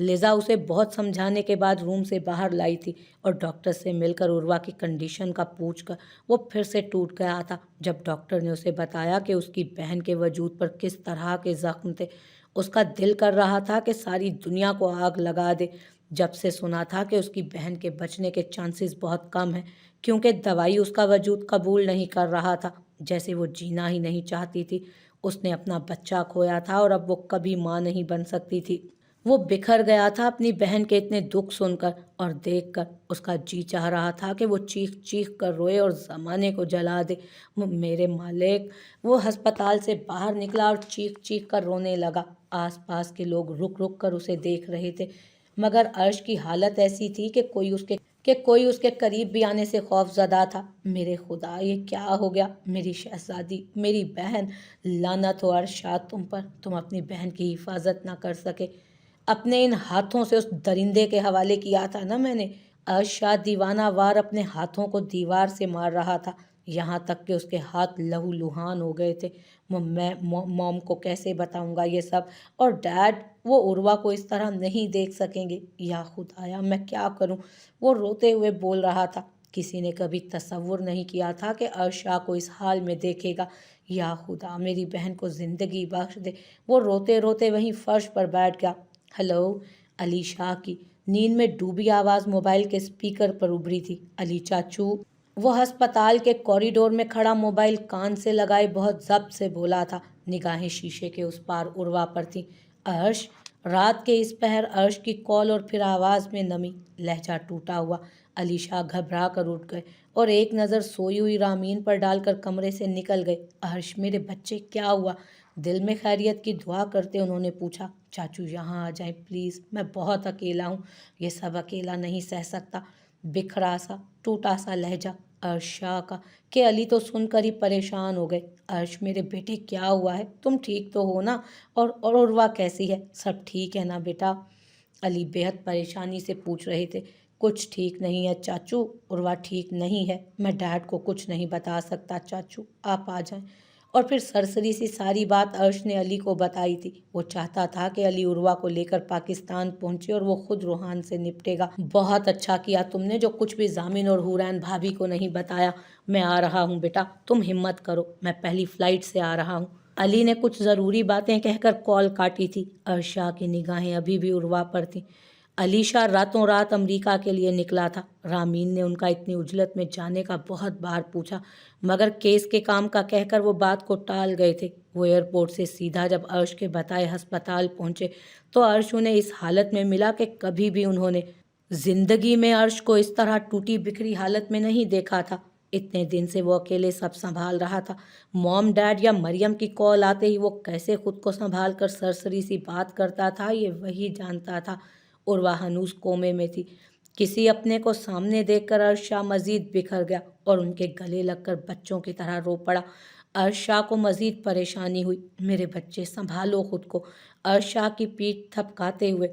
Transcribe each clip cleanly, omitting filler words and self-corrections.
Liza उसे बहुत समझाने के बाद रूम से बाहर लाई थी और डॉक्टर से मिलकर उर्वा की कंडीशन का पूछकर वो फिर से टूट गया था। जब डॉक्टर ने उसे बताया कि उसकी बहन के वजूद पर किस तरह के ज़ख्म थे, उसका दिल कर रहा था कि सारी दुनिया को आग लगा दे। जब से सुना था कि उसकी बहन के बचने के चांसेस बहुत कम हैं, क्योंकि दवाई उसका वजूद कबूल नहीं कर रहा था, जैसे वो जीना ही नहीं चाहती थी। उसने अपना बच्चा खोया था और अब वो कभी माँ नहीं बन सकती थी। वो बिखर गया था अपनी बहन के इतने दुख सुनकर और देखकर। उसका जी चाह रहा था कि वो चीख चीख कर रोए और ज़माने को जला दे। मेरे मालिक। वो अस्पताल से बाहर निकला और चीख चीख कर रोने लगा। आसपास के लोग रुक रुक कर उसे देख रहे थे, मगर अर्श की हालत ऐसी थी कि कोई उसके करीब भी आने से खौफजदा था। मेरे खुदा, ये क्या हो गया? मेरी शहजादी, मेरी बहन। लानत हो अरशद तुम पर, तुम अपनी बहन की हिफाजत ना कर सके। अपने इन हाथों से उस दरिंदे के हवाले किया था ना मैंने। अरशद दीवाना वार अपने हाथों को दीवार से मार रहा था, यहाँ तक कि उसके हाथ लहू लुहान हो गए थे। मॉम को कैसे बताऊंगा ये सब? और डैड, वो उर्वा को इस तरह नहीं देख सकेंगे। या खुदाया, मैं क्या करूं? वो रोते हुए बोल रहा था। किसी ने कभी तसव्वुर नहीं किया था कि अर्शा को इस हाल में देखेगा। या खुदा, मेरी बहन को ज़िंदगी बख्श दे। वो रोते रोते वहीं फर्श पर बैठ गया। हेलो। अली शाह की नींद में डूबी आवाज़ मोबाइल के स्पीकर पर उभरी थी। अली चाचू। वो अस्पताल के कॉरिडोर में खड़ा मोबाइल कान से लगाए बहुत जब्त से बोला था। निगाहें शीशे के उस पार उर्वा पर थी। अर्श। रात के इस पहर अर्श की कॉल और फिर आवाज़ में नमी, लहजा टूटा हुआ। अली शाह घबरा कर उठ गए और एक नज़र सोई हुई रामीन पर डालकर कमरे से निकल गए। अर्श, मेरे बच्चे, क्या हुआ? दिल में खैरियत की दुआ करते उन्होंने पूछा। चाचू यहाँ आ जाएं प्लीज़, मैं बहुत अकेला हूँ, ये सब अकेला नहीं सह सकता। बिखरा सा टूटा सा लहजा अर्शा का कि अली तो सुनकर ही परेशान हो गए। अर्श, मेरे बेटे, क्या हुआ है? तुम ठीक तो हो ना? और उर्वा कैसी है? सब ठीक है ना बेटा? अली बेहद परेशानी से पूछ रहे थे। कुछ ठीक नहीं है चाचू, उर्वा ठीक नहीं है। मैं डैड को कुछ नहीं बता सकता चाचू, आप आ जाएं। और फिर सरसरी सी सारी बात अर्श ने अली को बताई थी। वो चाहता था कि अली उर्वा को लेकर पाकिस्तान पहुंचे और वो खुद रूहान से निपटेगा। बहुत अच्छा किया तुमने जो कुछ भी जामिन और हुरैन भाभी को नहीं बताया। मैं आ रहा हूँ बेटा, तुम हिम्मत करो, मैं पहली फ्लाइट से आ रहा हूँ। अली ने कुछ ज़रूरी बातें कहकर कॉल काटी थी। अर्शा की निगाहें अभी भी उर्वा पर थीं। अलीशा रातों रात अमेरिका के लिए निकला था। रामीन ने उनका इतनी उजलत में जाने का बहुत बार पूछा, मगर केस के काम का कहकर वो बात को टाल गए थे। वो एयरपोर्ट से सीधा जब अर्श के बताए अस्पताल पहुंचे तो अर्श उन्हें इस हालत में मिला कि कभी भी उन्होंने जिंदगी में अर्श को इस तरह टूटी बिखरी हालत में नहीं देखा था। इतने दिन से वो अकेले सब संभाल रहा था। मॉम, डैड या मरियम की कॉल आते ही वो कैसे खुद को संभाल कर सरसरी सी बात करता था, ये वही जानता था। उर्वा हनूस कोमे में थी। किसी अपने को सामने देखकर अर्शा मजीद बिखर गया और उनके गले लगकर बच्चों की तरह रो पड़ा। अर्शा को मजीद परेशानी हुई। मेरे बच्चे, संभालो खुद को। अर्शा की पीठ थपकाते हुए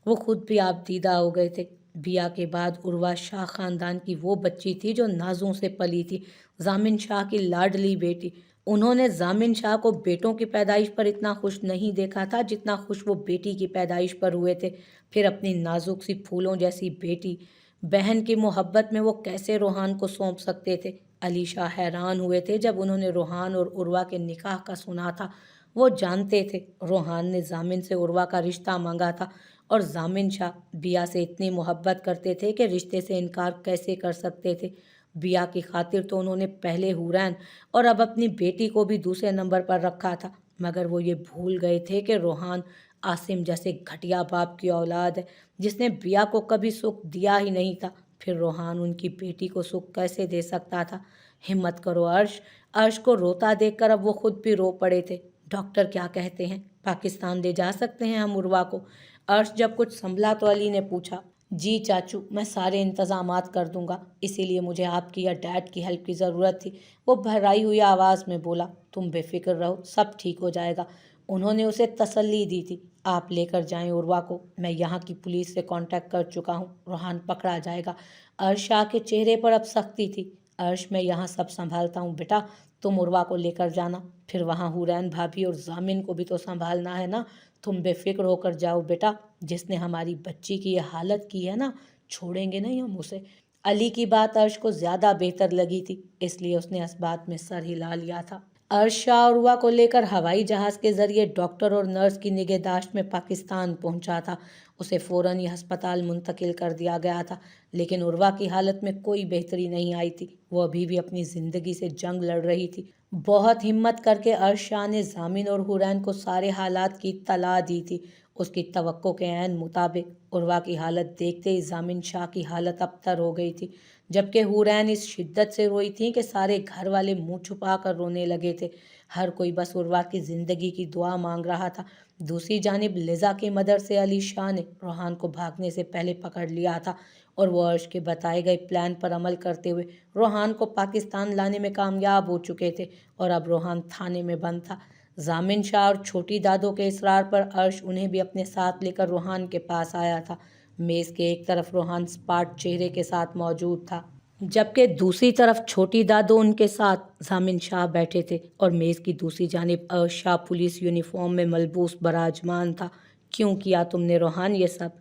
वो खुद भी आप दीदा हो गए थे। बिया के बाद उर्वा शाह खानदान की वो बच्ची थी जो नाजों से पली थी, जामिन शाह की लाडली बेटी। उन्होंने जामिन शाह को बेटों की पैदाइश पर इतना खुश नहीं देखा था जितना खुश वो बेटी की पैदाइश पर हुए थे। फिर अपनी नाजुक सी फूलों जैसी बेटी बहन की मोहब्बत में वो कैसे रोहान को सौंप सकते थे? अली शाह हैरान हुए थे जब उन्होंने रोहान और उर्वा के निकाह का सुना था। वो जानते थे रोहान ने जामिन से उर्वा का रिश्ता मांगा था और जामिन शाह बिया से इतनी मोहब्बत करते थे कि रिश्ते से इनकार कैसे कर सकते थे। बिया की खातिर तो उन्होंने पहले हुरैन और अब अपनी बेटी को भी दूसरे नंबर पर रखा था, मगर वो ये भूल गए थे कि रोहान आसिम जैसे घटिया बाप की औलाद है जिसने बिया को कभी सुख दिया ही नहीं था। फिर रोहान उनकी बेटी को सुख कैसे दे सकता था? हिम्मत करो अर्श। अर्श को रोता देखकर अब वो खुद भी रो पड़े थे। डॉक्टर क्या कहते हैं? पाकिस्तान ले जा सकते हैं हम उर्वा को? अर्श जब कुछ संभला तो अली ने पूछा। जी चाचू, मैं सारे इंतजामात कर दूंगा, इसीलिए मुझे आपकी या डैड की हेल्प की ज़रूरत थी। वो भराई हुई आवाज़ में बोला। तुम बेफिक्र रहो, सब ठीक हो जाएगा। उन्होंने उसे तसल्ली दी थी। आप लेकर जाएं उर्वा को, मैं यहाँ की पुलिस से कांटेक्ट कर चुका हूँ, रोहान पकड़ा जाएगा। अर्शा के चेहरे पर अब सख्ती थी। अर्श, मैं यहाँ सब संभालता हूँ बेटा, तुम उर्वा को लेकर जाना। फिर वहाँ हुरैन भाभी और जामिन को भी तो संभालना है ना? तुम बेफिक्र होकर जाओ बेटा, जिसने हमारी बच्ची की ये हालत की है ना, छोड़ेंगे नहीं हम उसे। अली की बात अर्श को ज्यादा बेहतर लगी थी, इसलिए उसने इस बात में सर हिला लिया था। अर्श शाह और उर्वा को लेकर हवाई जहाज के जरिए डॉक्टर और नर्स की निगहदाश्त में पाकिस्तान पहुंचा था। उसे फौरन ही अस्पताल मुंतकिल कर दिया गया था, लेकिन उर्वा की हालत में कोई बेहतरी नहीं आई थी। वो अभी भी अपनी जिंदगी से जंग लड़ रही थी। बहुत हिम्मत करके अर्श शाह ने जामिन और हुरैन को सारे हालात की इत्तला दी थी। उसकी तवक्को के ऐन मुताबिक उर्वा की हालत देखते ही जामिन शाह की हालत अबतर हो गई थी, जबकि हुरैन इस शिद्दत से रोई थी कि सारे घर वाले मुंह छुपा कर रोने लगे थे। हर कोई बस उर्वा की ज़िंदगी की दुआ मांग रहा था। दूसरी जानिब लिज़ा की मदद से अली शाह ने रोहान को भागने से पहले पकड़ लिया था और वो अर्श के बताए गए प्लान पर अमल करते हुए रोहान को पाकिस्तान लाने में कामयाब हो चुके थे और अब रोहान थाने में बंद था। जामिन शाह और छोटी दादो के इसरार पर अर्श उन्हें भी अपने साथ लेकर रोहान के पास आया था। मेज़ के एक तरफ रोहान स्पाट चेहरे के साथ मौजूद था, जबकि दूसरी तरफ छोटी दादो उनके साथ जामिन शाह बैठे थे और मेज़ की दूसरी जानिब अर्श शाह पुलिस यूनिफॉर्म में मलबूस बराजमान था। क्यों किया तुमने रोहान ये सब?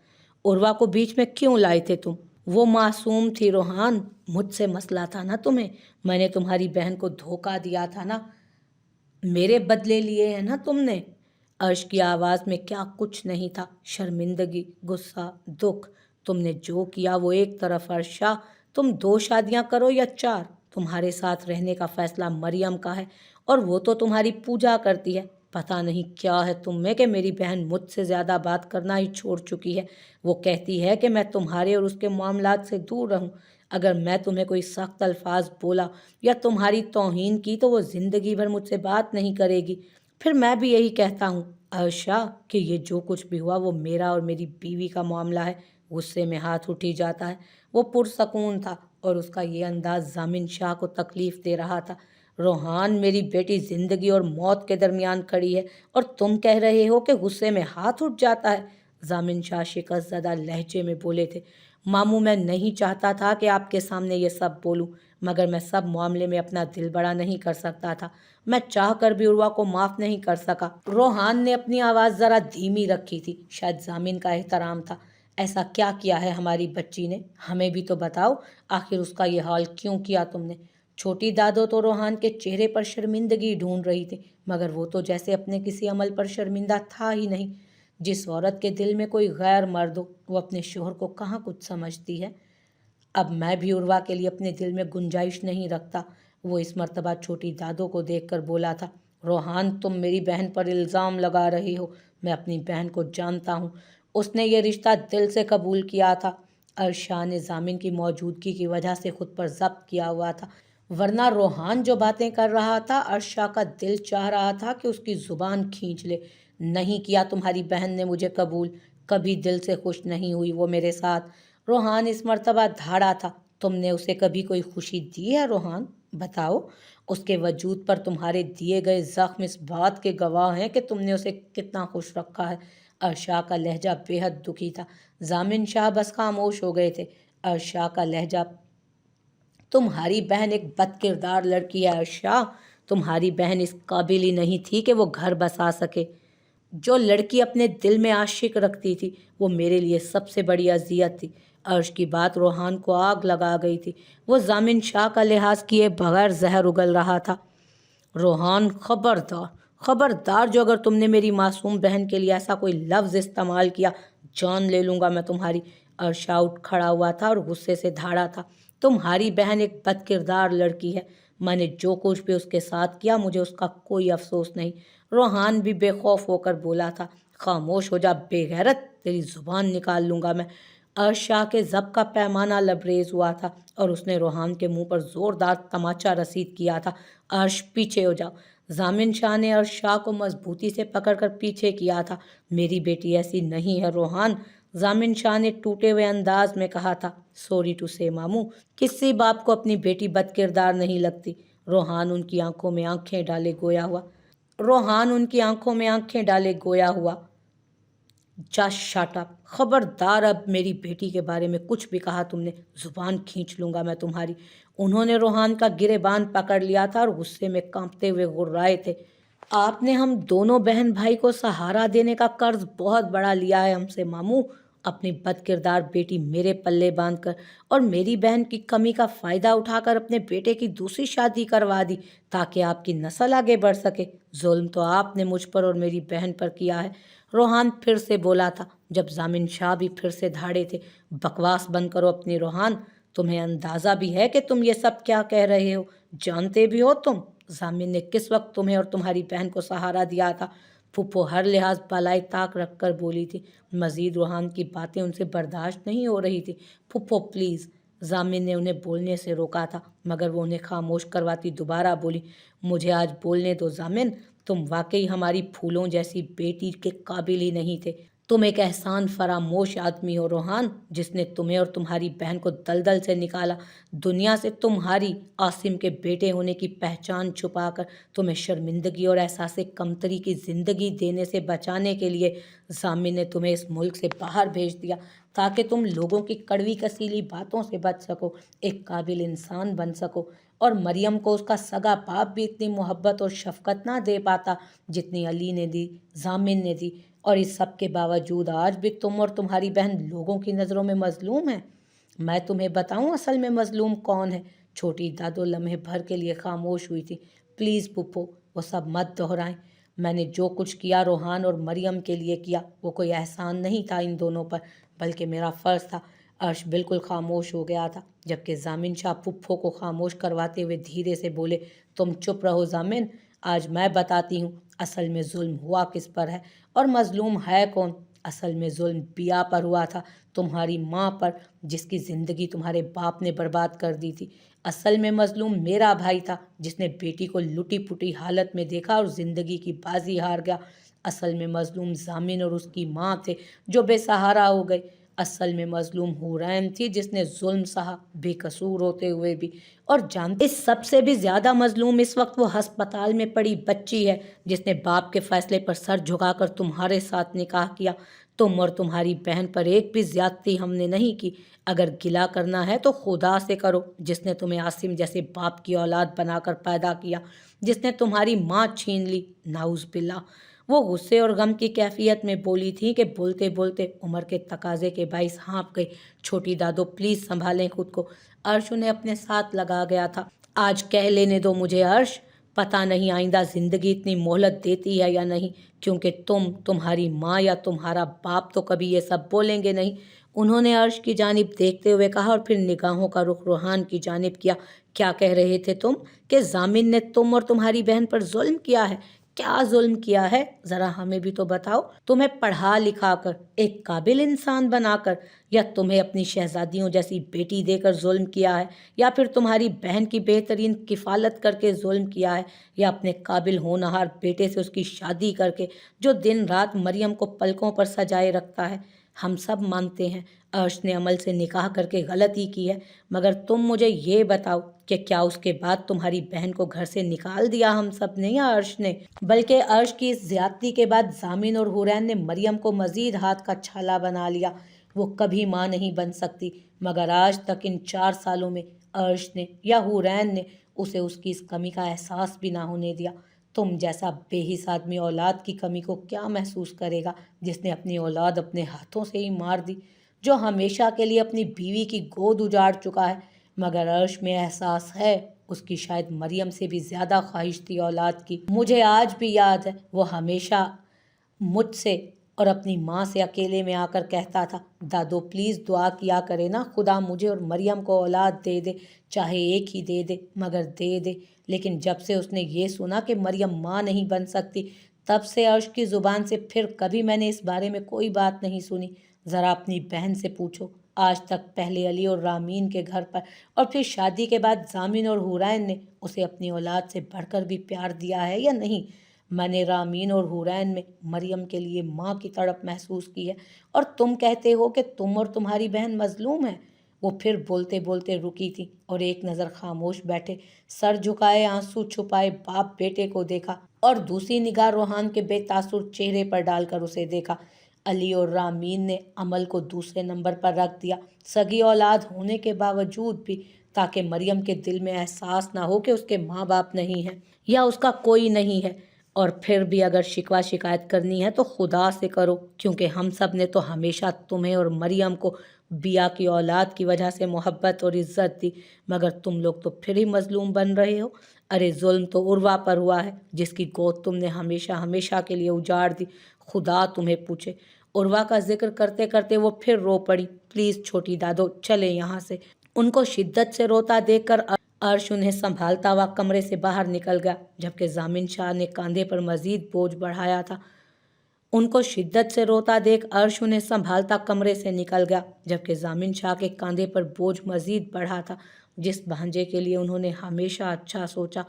उर्वा को बीच में क्यों लाए थे तुम? वो मासूम थी रोहान, मुझसे मसला था ना तुम्हें। मैंने तुम्हारी बहन को धोखा दिया था ना, मेरे बदले लिए है ना तुमने। अर्श की आवाज़ में क्या कुछ नहीं था, शर्मिंदगी, गुस्सा, दुख। तुमने जो किया वो एक तरफ अर्शा, तुम 2 शादियां करो या 4, तुम्हारे साथ रहने का फैसला मरियम का है और वो तो तुम्हारी पूजा करती है। पता नहीं क्या है तुम में कि मेरी बहन मुझसे ज़्यादा बात करना ही छोड़ चुकी है। वो कहती है कि मैं तुम्हारे और उसके मामलात से दूर रहूं। अगर मैं तुम्हें कोई सख्त अल्फाज बोला या तुम्हारी तौहीन की तो वो ज़िंदगी भर मुझसे बात नहीं करेगी। फिर मैं भी यही कहता हूँ अर्शा कि ये जो कुछ भी हुआ वो मेरा और मेरी बीवी का मामला है। गुस्से में हाथ उठी जाता है। वो पुरसकून था और उसका ये अंदाज जामिन शाह को तकलीफ दे रहा था। रोहान, मेरी बेटी जिंदगी और मौत के दरमियान खड़ी है और तुम कह रहे हो कि गुस्से में हाथ उठ जाता है। जामिन शाह शिकस्त ज़दा लहजे में बोले थे, मामू मैं नहीं चाहता था कि आपके सामने ये सब बोलूं, मगर मैं सब मामले में अपना दिल बड़ा नहीं कर सकता था। मैं चाह कर भी उर्वा को माफ़ नहीं कर सका। रोहान ने अपनी आवाज़ ज़रा धीमी रखी थी, शायद जामिन का एहतराम था। ऐसा क्या किया है हमारी बच्ची ने, हमें भी तो बताओ। आखिर उसका ये हाल क्यों किया तुमने? छोटी दादो तो रोहान के चेहरे पर शर्मिंदगी ढूंढ रही थी, मगर वो तो जैसे अपने किसी अमल पर शर्मिंदा था ही नहीं। जिस औरत के दिल में कोई गैर मर्द हो वो अपने शोहर को कहाँ कुछ समझती है। अब मैं भी उर्वा के लिए अपने दिल में गुंजाइश नहीं रखता। वो इस मर्तबा छोटी दादो को देखकर बोला था, रोहान तुम मेरी बहन पर इल्ज़ाम लगा रही हो। मैं अपनी बहन को जानता हूँ, उसने ये रिश्ता दिल से कबूल किया था। अर्शा ने जामिन की मौजूदगी की वजह से खुद पर जब्त किया हुआ था, वरना रोहान जो बातें कर रहा था अर्शा का दिल चाह रहा था कि उसकी ज़ुबान खींच ले। नहीं किया तुम्हारी बहन ने मुझे कबूल, कभी दिल से खुश नहीं हुई वो मेरे साथ। रोहान इस मर्तबा धाड़ा था, तुमने उसे कभी कोई खुशी दी है रोहान? बताओ। उसके वजूद पर तुम्हारे दिए गए जख्म इस बात के गवाह हैं कि तुमने उसे कितना खुश रखा है। अर्शा का लहजा बेहद दुखी था। जामिन शाह बस खामोश हो गए थे। अर्शा का लहजा, तुम्हारी बहन एक बदकिरदार लड़की है अर्शा। तुम्हारी बहन इस काबिल ही नहीं थी कि वो घर बसा सके। जो लड़की अपने दिल में आशिक रखती थी वो मेरे लिए सबसे बड़ी अजियत थी। अर्श की बात रोहान को आग लगा गई थी। वो जामिन शाह का लिहाज किए बगैर जहर उगल रहा था। रोहान खबरदार, खबरदार, जो अगर तुमने मेरी मासूम बहन के लिए ऐसा कोई लफ्ज़ इस्तेमाल किया, जान ले लूँगा मैं तुम्हारी। अर्शा उठ खड़ा हुआ था और गुस्से से धाड़ा था, तुम्हारी बहन एक बदकिरदार लड़की है। मैंने जो कुछ भी उसके साथ किया मुझे उसका कोई अफसोस नहीं। रोहान भी बेखौफ होकर बोला था, खामोश हो जा बेगैरत, तेरी ज़ुबान निकाल लूँगा मैं। अर्शा के ज़ब्त का पैमाना लबरेज हुआ था और उसने रोहान के मुंह पर ज़ोरदार तमाचा रसीद किया था। अर्श पीछे हो जाओ। जामिन शाह ने अर्शा को मजबूती से पकड़कर पीछे किया था। मेरी बेटी ऐसी नहीं है रोहान, जामिन शाह ने टूटे हुए अंदाज में कहा था। सॉरी टू से मामू, किसी बाप को अपनी बेटी बदकिरदार नहीं लगती। रोहान उनकी आंखों में आंखें डाले गोया हुआ। रोहान उनकी आंखों में आंखें डाले गोया हुआ। जस्ट शट अप, खबरदार, अब मेरी बेटी के बारे में कुछ भी कहा तुमने, जुबान खींच लूंगा मैं तुम्हारी। उन्होंने रोहान का गिरेबान पकड़ लिया था और गुस्से में कांपते हुए गुर्राए थे। آپ نے हम दोनों बहन भाई को सहारा देने का कर्ज बहुत बड़ा लिया है हमसे मामू। अपनी बदकिरदार बेटी मेरे पल्ले बांधकर और मेरी बहन की कमी का फायदा उठाकर अपने बेटे की दूसरी शादी करवा दी ताकि आपकी नस्ल आगे बढ़ सके। जुल्म तो आपने मुझ पर और मेरी बहन पर किया है। रोहान फिर से बोला था जब जामिन शाह भी फिर से धाड़े थे। बकवास बंद करो अपनी रोहान। तुम्हें अंदाजा भी है कि तुम ये सब क्या कह रहे हो? जानते भी हो तुम जामिन ने किस वक्त तुम्हें और तुम्हारी बहन को सहारा दिया था? फूफो हर लिहाज बालाए ताक रखकर बोली थी। मजीद रूहान की बातें उनसे बर्दाश्त नहीं हो रही थी। फूफो प्लीज़। जामिन ने उन्हें बोलने से रोका था मगर वो उन्हें खामोश करवाती दोबारा बोली, मुझे आज बोलने दो जामिन। तुम वाकई हमारी फूलों जैसी बेटी के काबिल ही नहीं थे। तुम एक एहसान फरामोश आदमी हो रोहान, जिसने तुम्हें और तुम्हारी बहन को दलदल से निकाला। दुनिया से तुम्हारी आसिम के बेटे होने की पहचान छुपाकर तुम्हें शर्मिंदगी और एहसास कमतरी की ज़िंदगी देने से बचाने के लिए जामिन ने तुम्हें इस मुल्क से बाहर भेज दिया ताकि तुम लोगों की कड़वी कसीली बातों से बच सको, एक काबिल इंसान बन सको। और मरियम को उसका सगा बाप भी इतनी मोहब्बत और शफकत ना दे पाता जितनी अली ने दी, जामिन ने दी। और इस सब के बावजूद आज भी तुम और तुम्हारी बहन लोगों की नज़रों में मजलूम है। मैं तुम्हें बताऊं असल में मजलूम कौन है? छोटी दादो लम्हे भर के लिए खामोश हुई थी। प्लीज़ पुप्पो वो सब मत दोहराएं। मैंने जो कुछ किया रोहान और मरियम के लिए किया वो कोई एहसान नहीं था इन दोनों पर, बल्कि मेरा फ़र्ज़ था। अर्श बिल्कुल खामोश हो गया था जबकि जामिन शाह पुप्पो को खामोश करवाते हुए धीरे से बोले, तुम चुप रहो जामिन। आज मैं बताती हूँ असल में जुल्म हुआ किस पर है और मजलूम है कौन। असल में जुल्म बिया पर हुआ था, तुम्हारी माँ पर, जिसकी ज़िंदगी तुम्हारे बाप ने बर्बाद कर दी थी। असल में मजलूम मेरा भाई था जिसने बेटी को लुटी पुटी हालत में देखा और ज़िंदगी की बाजी हार गया। असल में मजलूम जामिन और उसकी माँ थे जो बेसहारा हो गए। असल में मजलूम हुरैन थी जिसने जुल्म सहा बेकसूर होते हुए भी। और जानते इस सबसे भी ज़्यादा मजलूम इस वक्त वो अस्पताल में पड़ी बच्ची है जिसने बाप के फैसले पर सर झुकाकर तुम्हारे साथ निकाह किया। तुम और तुम्हारी बहन पर एक भी ज्यादती हमने नहीं की। अगर गिला करना है तो खुदा से करो जिसने तुम्हें आसिम जैसे बाप की औलाद बनाकर पैदा किया, जिसने तुम्हारी माँ छीन ली। नाउज़ बिल्ला। वो गुस्से और गम की कैफियत में बोली थी कि बोलते बोलते उम्र के तकाजे के बाइस हाँफ गई। छोटी दादो प्लीज़ संभालें खुद को। अर्श उन्हें अपने साथ लगा गया था। आज कह लेने दो मुझे अर्श। पता नहीं आइंदा ज़िंदगी इतनी मोहलत देती है या नहीं, क्योंकि तुम्हारी माँ या तुम्हारा बाप तो कभी ये सब बोलेंगे नहीं। उन्होंने अर्श की जानिब देखते हुए कहा और फिर निगाहों का रुख रूहान की जानिब किया। क्या कह रहे थे तुम? कि जामिन ने तुम और तुम्हारी बहन पर जुल्म किया है? क्या जुल्म किया है? ज़रा हमें भी तो बताओ। तुम्हें पढ़ा लिखा कर एक काबिल इंसान बनाकर, या तुम्हें अपनी शहजादियों जैसी बेटी देकर जुल्म किया है, या फिर तुम्हारी बहन की बेहतरीन किफ़ालत करके जुल्म किया है, या अपने काबिल होनहार बेटे से उसकी शादी करके जो दिन रात मरियम को पलकों पर सजाए रखता है। हम सब मानते हैं अर्श ने अमल से निकाह करके गलती की है, मगर तुम मुझे ये बताओ कि क्या उसके बाद तुम्हारी बहन को घर से निकाल दिया हम सब ने या अर्श ने? बल्कि अर्श की इस ज्यादती के बाद जामिन और हुरैन ने मरियम को मजीद हाथ का छाला बना लिया। वो कभी माँ नहीं बन सकती, मगर आज तक इन 4 सालों में अर्श ने या हुरैन ने उसे उसकी इस कमी का एहसास भी ना होने दिया। तुम जैसा बेहिस आदमी औलाद की कमी को क्या महसूस करेगा जिसने अपनी औलाद अपने हाथों से ही मार दी, जो हमेशा के लिए अपनी बीवी की गोद उजाड़ चुका है। मगर अर्श में एहसास है उसकी शायद मरियम से भी ज़्यादा ख्वाहिश थी औलाद की। मुझे आज भी याद है वो हमेशा मुझसे और अपनी माँ से अकेले में आकर कहता था, दादो प्लीज़ दुआ किया करे ना, खुदा मुझे और मरियम को औलाद दे दे, चाहे एक ही दे दे मगर दे दे। लेकिन जब से उसने ये सुना कि मरियम माँ नहीं बन सकती, तब से अर्श की ज़ुबान से फिर कभी मैंने इस बारे में कोई बात नहीं सुनी। ज़रा अपनी बहन से पूछो, आज तक पहले अली और रामीन के घर पर और फिर शादी के बाद जामिन और हुरैन ने उसे अपनी औलाद से बढ़कर भी प्यार दिया है या नहीं? मैंने रामीन और हुरैन में मरियम के लिए माँ की तड़प महसूस की है, और तुम कहते हो कि तुम और तुम्हारी बहन मजलूम है। वो फिर बोलते बोलते रुकी थी और एक नज़र खामोश बैठे सर झुकाए आंसू छुपाए बाप बेटे को देखा और दूसरी निगाह रोहान के बेतासुर चेहरे पर डालकर उसे देखा। अली और रामीन ने अमल को दूसरे नंबर पर रख दिया, सगी औलाद होने के बावजूद भी, ताकि मरियम के दिल में एहसास ना हो कि उसके माँ बाप नहीं हैं या उसका कोई नहीं है। اور پھر بھی اگر شکوہ شکایت کرنی ہے تو خدا سے کرو، کیونکہ ہم سب نے تو ہمیشہ تمہیں اور مریم کو بیا کی اولاد کی وجہ سے محبت اور عزت دی، مگر تم لوگ تو پھر ہی مظلوم بن رہے ہو۔ ارے ظلم تو عروہ پر ہوا ہے، جس کی گود تم نے ہمیشہ ہمیشہ کے لیے اجاڑ دی۔ خدا تمہیں پوچھے۔ عروہ کا ذکر کرتے کرتے وہ پھر رو پڑی۔ پلیز چھوٹی دادو چلے یہاں سے۔ ان کو شدت سے روتا دیکھ کر عرش انہیں سنبھالتا ہوا کمرے سے باہر نکل گیا، جبکہ ضامن شاہ نے کاندھے پر مزید بوجھ بڑھایا تھا۔ ان کو شدت سے روتا دیکھ عرش انہیں سنبھالتا کمرے سے نکل گیا، جبکہ ضامن شاہ کے کاندھے پر بوجھ مزید بڑھا تھا۔ جس بھانجے کے لیے انہوں نے ہمیشہ اچھا سوچا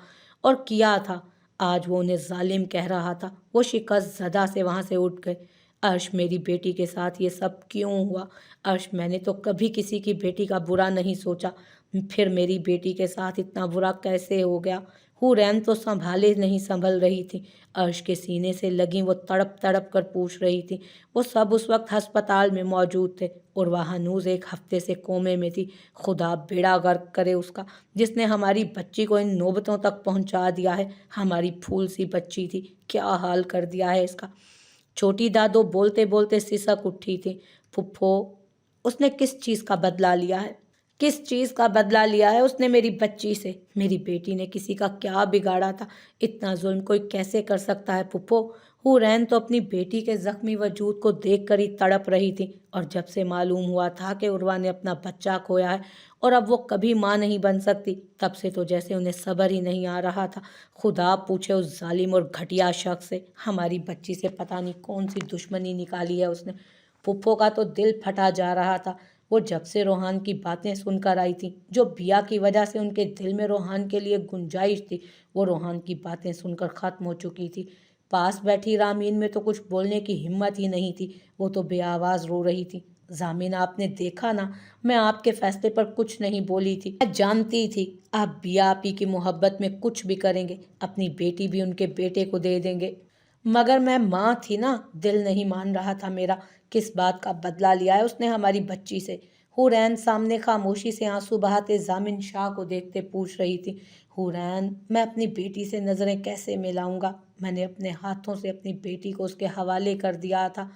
اور کیا تھا، آج وہ انہیں ظالم کہہ رہا تھا۔ وہ شکست زدہ سے وہاں سے اٹھ گئے۔ عرش میری بیٹی کے ساتھ یہ سب کیوں ہوا؟ عرش میں نے تو کبھی کسی کی بیٹی کا برا نہیں سوچا، پھر میری بیٹی کے ساتھ اتنا برا کیسے ہو گیا؟ حورین تو سنبھالے نہیں سنبھل رہی تھی، عرش کے سینے سے لگیں وہ تڑپ تڑپ کر پوچھ رہی تھی۔ وہ سب اس وقت ہسپتال میں موجود تھے اور وہ ہنوز 1 ہفتے سے کومے میں تھی۔ خدا بیڑا غرق کرے اس کا، جس نے ہماری بچی کو ان نوبتوں تک پہنچا دیا ہے۔ ہماری پھول سی بچی تھی، کیا حال کر دیا ہے اس کا۔ چھوٹی دادو بولتے بولتے سسک اٹھی تھی۔ پھپھو، اس نے کس چیز کا بدلہ لیا ہے؟ کس چیز کا بدلہ لیا ہے اس نے میری بچی سے؟ میری بیٹی نے کسی کا کیا بگاڑا تھا؟ اتنا ظلم کوئی کیسے کر سکتا ہے پھپھو؟ حورین تو اپنی بیٹی کے زخمی وجود کو دیکھ کر ہی تڑپ رہی تھی، اور جب سے معلوم ہوا تھا کہ عروہ نے اپنا بچہ کھویا ہے اور اب وہ کبھی ماں نہیں بن سکتی، تب سے تو جیسے انہیں صبر ہی نہیں آ رہا تھا۔ خدا پوچھے اس ظالم اور گھٹیا شخص سے، ہماری بچی سے پتہ نہیں کون سی دشمنی نکالی ہے اس نے۔ پھپھو کا تو دل پھٹا جا رہا تھا۔ وہ جب سے روحان کی باتیں سن کر آئی تھیں، جو بیا کی وجہ سے ان کے دل میں روحان کے لیے گنجائش تھی، وہ روحان کی باتیں سن کر ختم ہو چکی تھی۔ پاس بیٹھی رامین میں تو کچھ بولنے کی ہمت ہی نہیں تھی، وہ تو بے آواز رو رہی تھی۔ ضامن آپ نے دیکھا نا، میں آپ کے فیصلے پر کچھ نہیں بولی تھی، میں جانتی تھی آپ بیا آپی کی محبت میں کچھ بھی کریں گے، اپنی بیٹی بھی ان کے بیٹے کو دے دیں گے، مگر میں ماں تھی نا، دل نہیں مان رہا تھا میرا۔ کس بات کا بدلہ لیا ہے اس نے ہماری بچی سے؟ حورین سامنے خاموشی سے آنسو بہاتے ضامن شاہ کو دیکھتے پوچھ رہی تھی۔ حورین، میں اپنی بیٹی سے نظریں کیسے ملاؤں گا؟ میں نے اپنے ہاتھوں سے اپنی بیٹی کو اس کے حوالے کر دیا تھا۔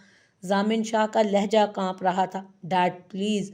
ضامن شاہ کا لہجہ کانپ رہا تھا۔ Dad please.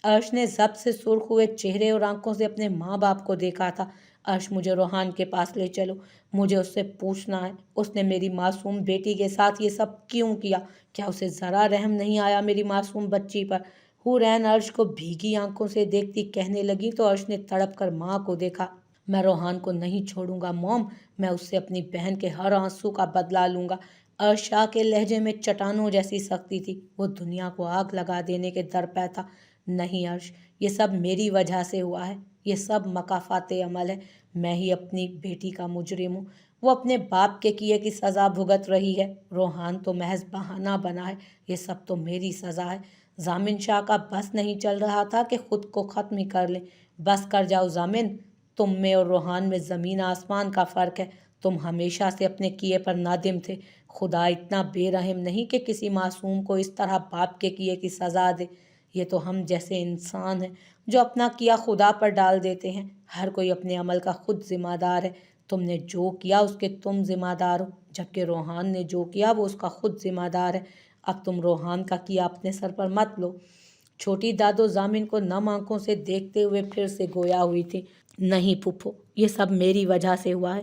عرش نے ضبط سے سرخ ہوئے چہرے اور آنکھوں سے اپنے ماں باپ کو دیکھا تھا۔ عرش، مجھے روحان کے پاس لے چلو، مجھے اس سے پوچھنا ہے، اس نے میری معصوم بیٹی کے ساتھ یہ سب کیوں کیا؟ کیا اسے ذرا رحم نہیں آیا میری معصوم بچی پر؟ حورین عرش کو بھیگی آنکھوں سے دیکھتی کہنے لگی تو عرش نے تڑپ کر ماں کو دیکھا۔ میں روحان کو نہیں چھوڑوں گا موم، میں اس سے اپنی بہن کے ہر آنسو کا بدلہ لوں گا۔ عرش شاہ کے لہجے میں چٹانوں جیسی سختی تھی، وہ دنیا کو آگ لگا دینے کے درپے تھا۔ نہیں عرش، یہ سب میری وجہ سے ہوا ہے، یہ سب مکافات عمل ہے، میں ہی اپنی بیٹی کا مجرم ہوں، وہ اپنے باپ کے کیے کی سزا بھگت رہی ہے، روحان تو محض بہانہ بنا ہے، یہ سب تو میری سزا ہے۔ ضامن شاہ کا بس نہیں چل رہا تھا کہ خود کو ختم ہی کر لیں۔ بس کر جاؤ ضامن، تم میں اور روحان میں زمین آسمان کا فرق ہے، تم ہمیشہ سے اپنے کیے پر نادم تھے، خدا اتنا بے رحم نہیں کہ کسی معصوم کو اس طرح باپ کے کیے کی سزا دے، یہ تو ہم جیسے انسان ہیں جو اپنا کیا خدا پر ڈال دیتے ہیں، ہر کوئی اپنے عمل کا خود ذمہ دار ہے، تم نے جو کیا اس کے تم ذمہ دار ہو، جبکہ روحان نے جو کیا وہ اس کا خود ذمہ دار ہے، اب تم روحان کا کیا اپنے سر پر مت لو۔ چھوٹی دادو ضامن کو نم آنکھوں سے دیکھتے ہوئے پھر سے گویا ہوئی تھی۔ نہیں پھپھو، یہ سب میری وجہ سے ہوا ہے،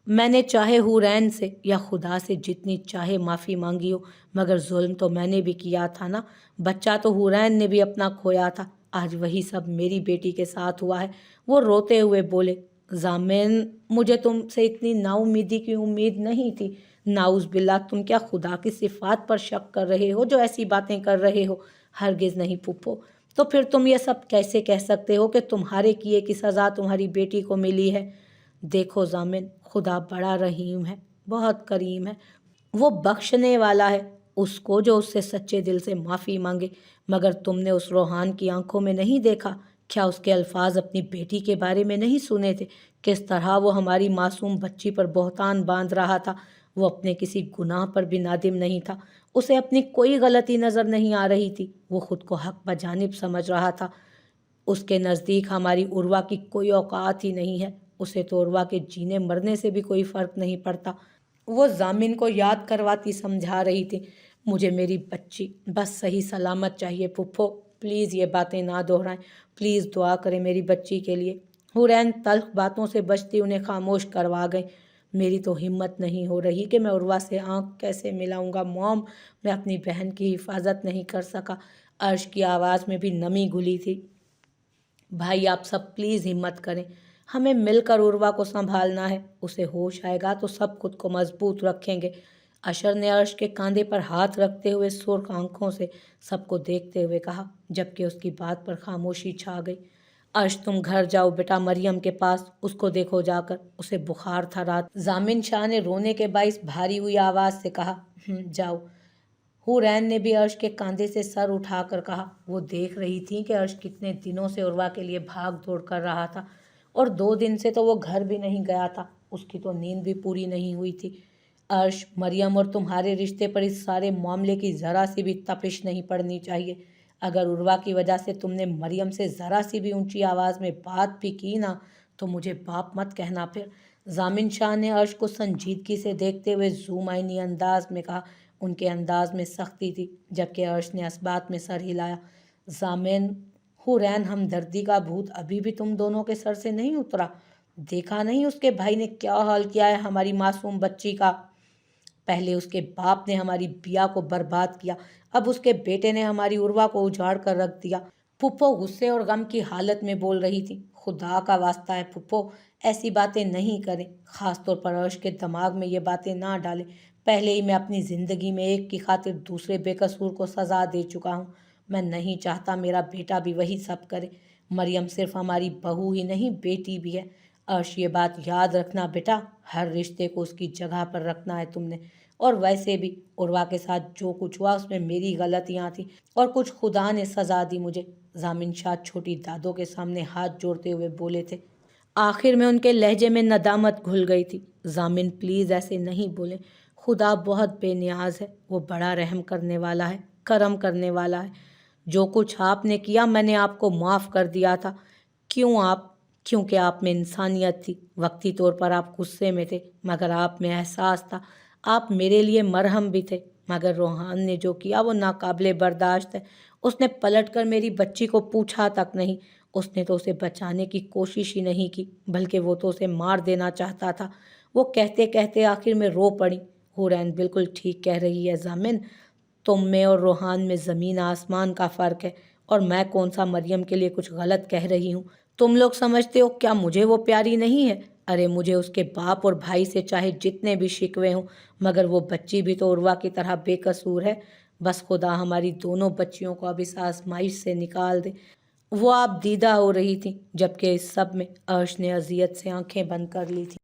میں نے چاہے حورین سے یا خدا سے جتنی چاہے معافی مانگی ہو، مگر ظلم تو میں نے بھی کیا تھا نا، بچہ تو حورین نے بھی اپنا کھویا تھا، آج وہی سب میری بیٹی کے ساتھ ہوا ہے۔ وہ روتے ہوئے بولے، ضامن، مجھے تم سے اتنی نا امیدی کی امید نہیں تھی، نعوذ باللہ، تم کیا خدا کی صفات پر شک کر رہے ہو جو ایسی باتیں کر رہے ہو؟ ہرگز نہیں پھپھو، تو پھر تم یہ سب کیسے کہہ سکتے ہو کہ تمہارے کیے کی سزا تمہاری بیٹی کو ملی ہے؟ دیکھو ضامن، خدا بڑا رحیم ہے، بہت کریم ہے، وہ بخشنے والا ہے اس کو جو اس سے سچے دل سے معافی مانگے، مگر تم نے اس روحان کی آنکھوں میں نہیں دیکھا؟ کیا اس کے الفاظ اپنی بیٹی کے بارے میں نہیں سنے تھے؟ کس طرح وہ ہماری معصوم بچی پر بہتان باندھ رہا تھا؟ وہ اپنے کسی گناہ پر بھی نادم نہیں تھا، اسے اپنی کوئی غلطی نظر نہیں آ رہی تھی، وہ خود کو حق بجانب سمجھ رہا تھا، اس کے نزدیک ہماری عروہ کی کوئی اوقات ہی نہیں ہے، اسے تو عروہ کے جینے مرنے سے بھی کوئی فرق نہیں پڑتا۔ वो ज़ामिन को याद करवाती समझा रही थी। मुझे मेरी बच्ची बस सही सलामत चाहिए फूफो, प्लीज़ ये बातें ना दोहराएं, प्लीज़ दुआ करें मेरी बच्ची के लिए। हुरैन तल्ख बातों से बचती उन्हें खामोश करवा गई। मेरी तो हिम्मत नहीं हो रही कि मैं उर्वा से आंख कैसे मिलाऊंगा मॉम, मैं अपनी बहन की हिफाजत नहीं कर सका। अर्श की आवाज़ में भी नमी घुली थी। भाई आप सब प्लीज़ हिम्मत करें, हमें मिलकर उर्वा को संभालना है, उसे होश आएगा तो सब खुद को मजबूत रखेंगे। अशर ने अर्श के कंधे पर हाथ रखते हुए सुर्ख आंखों से सबको देखते हुए कहा, जबकि उसकी बात पर खामोशी छा गई। अर्श तुम घर जाओ बेटा मरियम के पास, उसको देखो जाकर, उसे बुखार था रात। जामिन शाह ने रोने के बाइस भारी हुई आवाज़ से कहा, जाओ। हुरैन ने भी अर्श के कंधे से सर उठाकर कहा। वो देख रही थी कि अर्श कितने दिनों से उर्वा के लिए भाग दौड़ कर रहा था और 2 दिन से तो वो घर भी नहीं गया था। उसकी तो नींद भी पूरी नहीं हुई थी। अर्श, मरियम और तुम्हारे रिश्ते पर इस सारे मामले की ज़रा सी भी तपिश नहीं पड़नी चाहिए। अगर उर्वा की वजह से तुमने मरियम से ज़रा सी भी ऊंची आवाज़ में बात भी की ना तो मुझे बाप मत कहना फिर। जामिन शाह ने अर्श को संजीदगी से देखते हुए ज़ूमाइनी अंदाज में कहा। उनके अंदाज में सख्ती थी, जबकि अर्श ने असबात में सर हिलाया। जामिन, हुरैन हमदर्दी का भूत अभी भी तुम दोनों के सर से नहीं उतरा? देखा नहीं उसके भाई ने क्या हाल किया है हमारी मासूम बच्ची का? पहले उसके बाप ने हमारी बिया को बर्बाद किया, अब उसके बेटे ने हमारी उर्वा को उजाड़ कर रख दिया। फुप्पो गुस्से और गम की हालत में बोल रही थी। खुदा का वास्ता है फुप्पो, ऐसी बातें नहीं करें, ख़ास तौर पर अर्श के दिमाग में ये बातें ना डालें। पहले ही मैं अपनी ज़िंदगी में एक की खातिर दूसरे बेकसूर को सज़ा दे चुका हूँ। मैं नहीं चाहता मेरा बेटा भी वही सब करे। मरियम सिर्फ हमारी बहू ही नहीं, बेटी भी है। अर्श, ये बात याद रखना बेटा, हर रिश्ते को उसकी जगह पर रखना है तुमने। और वैसे भी उर्वा के साथ जो कुछ हुआ उसमें मेरी गलतियाँ थी और कुछ खुदा ने सज़ा दी मुझे। जामिन शाह छोटी दादों के सामने हाथ जोड़ते हुए बोले थे। आखिर में उनके लहजे में नदामत घुल गई थी। जामिन प्लीज़ ऐसे नहीं बोलें, खुदा बहुत बेनियाज है, वो बड़ा रहम करने वाला है, करम करने वाला है। जो कुछ आपने किया मैंने आपको माफ़ कर दिया था। क्योंकि आप में इंसानियत थी। वक्ती तौर पर आप गुस्से में थे, मगर आप में एहसास था। आप मेरे लिए मरहम भी थे। मगर रोहान ने जो किया वो नाकाबिले बर्दाश्त है। उसने पलटकर मेरी बच्ची को पूछा तक नहीं। उसने तो उसे बचाने की कोशिश ही नहीं की, बल्कि वो तो उसे मार देना चाहता था। वो कहते कहते आखिर में रो पड़ी। हुरैन बिल्कुल ठीक कह रही है जामिन, तुम में और रोहान में ज़मीन आसमान का फ़र्क है। और मैं कौन सा मरियम के लिए कुछ गलत कह रही हूँ? तुम लोग समझते हो क्या मुझे वो प्यारी नहीं है? अरे मुझे उसके बाप और भाई से चाहे जितने भी शिकवे हों, मगर वो बच्ची भी तो उर्वा की तरह बेकसूर है। बस खुदा हमारी दोनों बच्चियों को अब इस आजमाइश से निकाल दे। वो आप दीदा हो रही थी, जबकि इस सब में अर्श ने अजियत से आंखें बंद कर ली थी।